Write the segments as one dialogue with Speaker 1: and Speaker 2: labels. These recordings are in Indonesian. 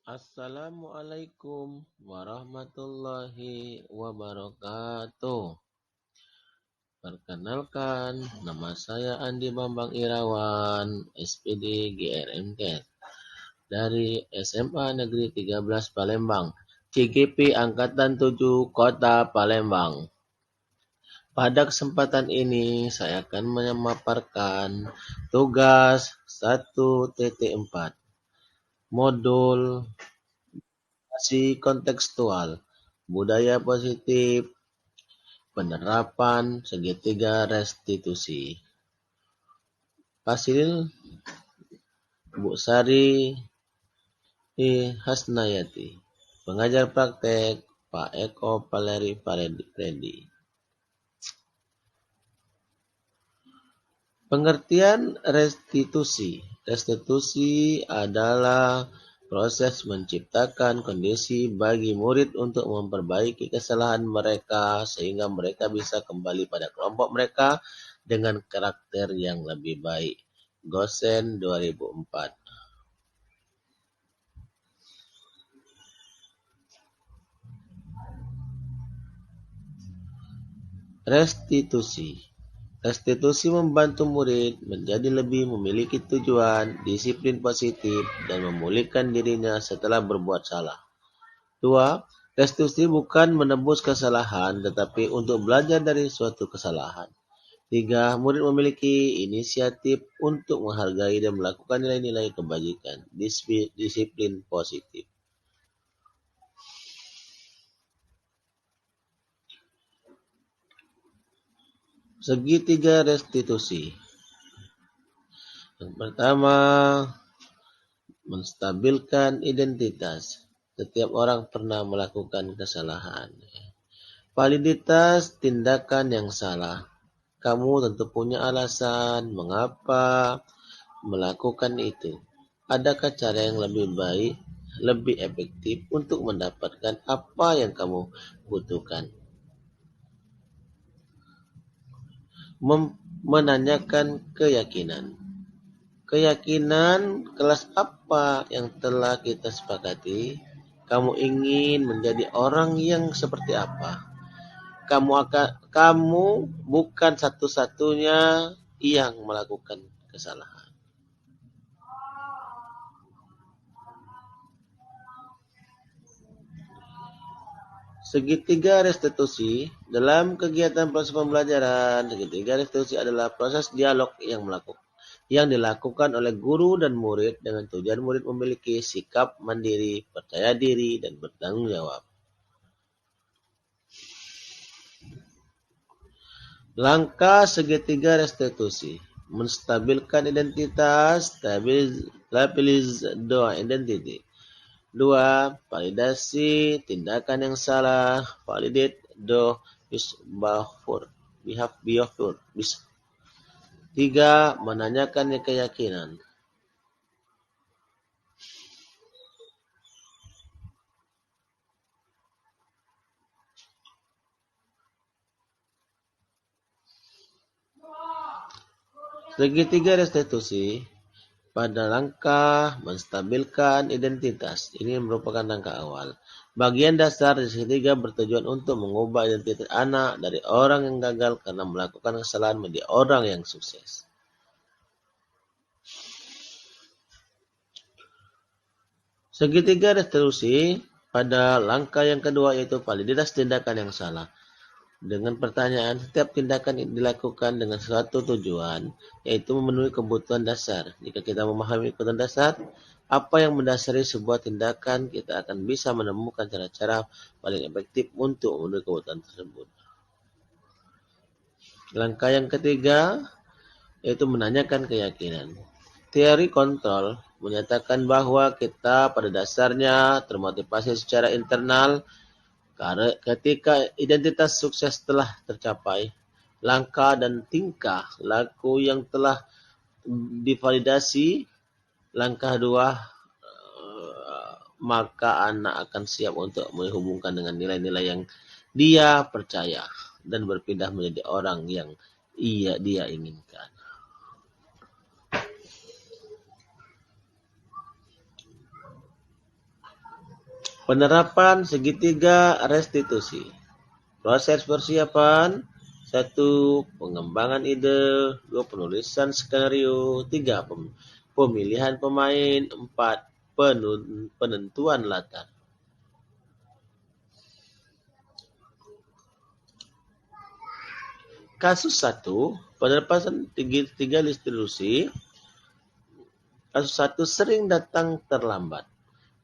Speaker 1: Assalamualaikum warahmatullahi wabarakatuh. Perkenalkan, nama saya Andi Bambang Irawan, SPD GRMK dari SMA Negeri 13 Palembang, CGP Angkatan 7 Kota Palembang. Pada kesempatan ini, saya akan memaparkan tugas 1.4 modul kontekstual, budaya positif, penerapan segitiga restitusi. Hasil Bu Sari Hasnayati. Pengajar praktek Pak Eko Valeri Freddy. Pengertian restitusi. Restitusi adalah proses menciptakan kondisi bagi murid untuk memperbaiki kesalahan mereka sehingga mereka bisa kembali pada kelompok mereka dengan karakter yang lebih baik. Gosen 2004. Restitusi. Restitusi membantu murid menjadi lebih memiliki tujuan, disiplin positif, dan memulihkan dirinya setelah berbuat salah. 2. Restitusi bukan menebus kesalahan, tetapi untuk belajar dari suatu kesalahan. 3. Murid memiliki inisiatif untuk menghargai dan melakukan nilai-nilai kebajikan, disiplin positif. Segitiga restitusi. Yang pertama, menstabilkan identitas. Setiap orang pernah melakukan kesalahan. Validitas tindakan yang salah. Kamu tentu punya alasan mengapa melakukan itu. Adakah cara yang lebih baik, lebih efektif untuk mendapatkan apa yang kamu butuhkan? Menanyakan keyakinan. Keyakinan kelas apa yang telah kita sepakati? Kamu ingin menjadi orang yang seperti apa? Kamu bukan satu-satunya yang melakukan kesalahan. Segitiga restitusi. Dalam kegiatan proses pembelajaran, segitiga restitusi adalah proses dialog yang dilakukan oleh guru dan murid dengan tujuan murid memiliki sikap mandiri, percaya diri, dan bertanggung jawab. Langkah segitiga restitusi. Menstabilkan identitas, stabilize identity. 2. Validasi tindakan yang salah, validate the behavior. 3. Menanyakan keyakinan. Segitiga restitusi pada langkah menstabilkan identitas. Ini merupakan langkah awal. Bagian dasar di segitiga bertujuan untuk mengubah identitas anak dari orang yang gagal karena melakukan kesalahan menjadi orang yang sukses. Segitiga restitusi pada langkah yang kedua yaitu validitas tindakan yang salah. Dengan pertanyaan, setiap tindakan dilakukan dengan suatu tujuan, yaitu memenuhi kebutuhan dasar. Jika kita memahami kebutuhan dasar, apa yang mendasari sebuah tindakan, kita akan bisa menemukan cara-cara paling efektif untuk memenuhi kebutuhan tersebut. Langkah yang ketiga, yaitu menanyakan keyakinan. Teori kontrol menyatakan bahwa kita pada dasarnya termotivasi secara internal. Karena ketika identitas sukses telah tercapai, langkah dan tingkah laku yang telah divalidasi, langkah 2, maka anak akan siap untuk menghubungkan dengan nilai-nilai yang dia percaya dan berpindah menjadi orang yang dia inginkan. Penerapan segitiga restitusi. Proses persiapan: 1. Pengembangan ide. 2. Penulisan skenario. 3. Pemilihan pemain. 4. Penentuan latar. Kasus 1. Penerapan tiga restitusi. Kasus 1. Sering datang terlambat.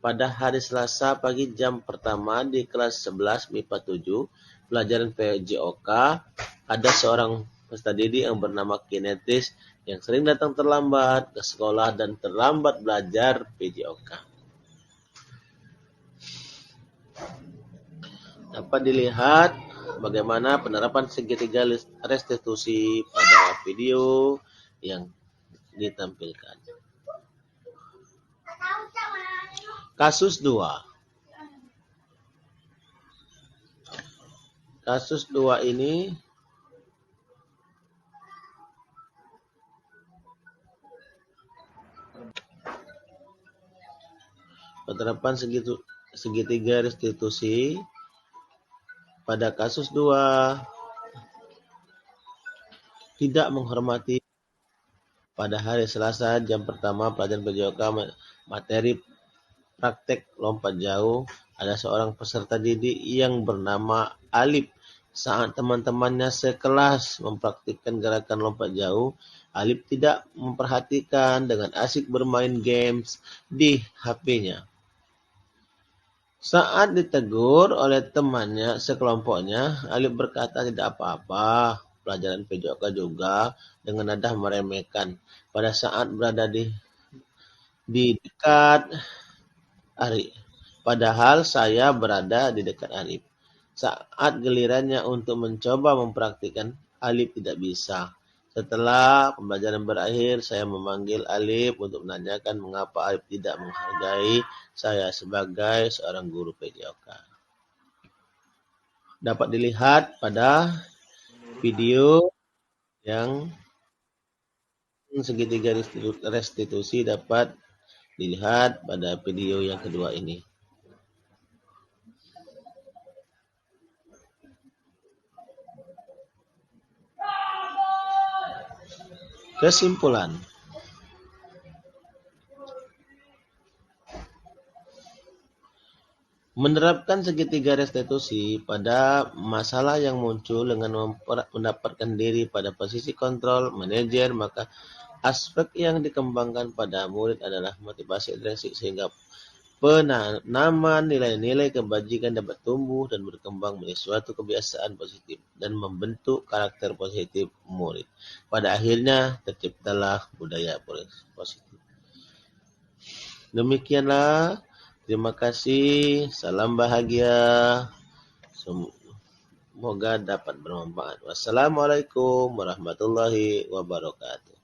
Speaker 1: Pada hari Selasa pagi jam pertama di kelas 11 MIPA 7, pelajaran PJOK, ada seorang peserta didik yang bernama Kinetis yang sering datang terlambat ke sekolah dan terlambat belajar PJOK. Dapat dilihat bagaimana penerapan segitiga restitusi pada video yang ditampilkan. Kasus 2. Kasus 2 ini penerapan segitiga restitusi. Pada kasus 2, tidak menghormati. Pada hari Selasa jam pertama pelajaran PJOK materi praktek lompat jauh, ada seorang peserta didik yang bernama Alif. Saat teman-temannya sekelas mempraktikkan gerakan lompat jauh, Alif tidak memperhatikan dengan asik bermain games di HP-nya. Saat ditegur oleh temannya sekelompoknya, Alif berkata tidak apa-apa, pelajaran PJOK juga, dengan nada meremehkan. Pada saat berada di dekat Arif. Padahal saya berada di dekat Alif. Saat gilirannya untuk mencoba mempraktikkan, Alif tidak bisa. Setelah pembelajaran berakhir, saya memanggil Alif untuk menanyakan mengapa Alif tidak menghargai saya sebagai seorang guru PJOK. Dapat dilihat pada video yang segitiga restitusi, dapat dilihat pada video yang kedua ini. Kesimpulan. Menerapkan segitiga restitusi pada masalah yang muncul dengan mendapatkan diri pada posisi kontrol manajer, maka aspek yang dikembangkan pada murid adalah motivasi intrinsik sehingga penanaman nilai-nilai kebajikan dapat tumbuh dan berkembang menjadi suatu kebiasaan positif dan membentuk karakter positif murid. Pada akhirnya terciptalah budaya positif. Demikianlah. Terima kasih. Salam bahagia. Semoga dapat bermanfaat. Wassalamualaikum warahmatullahi wabarakatuh.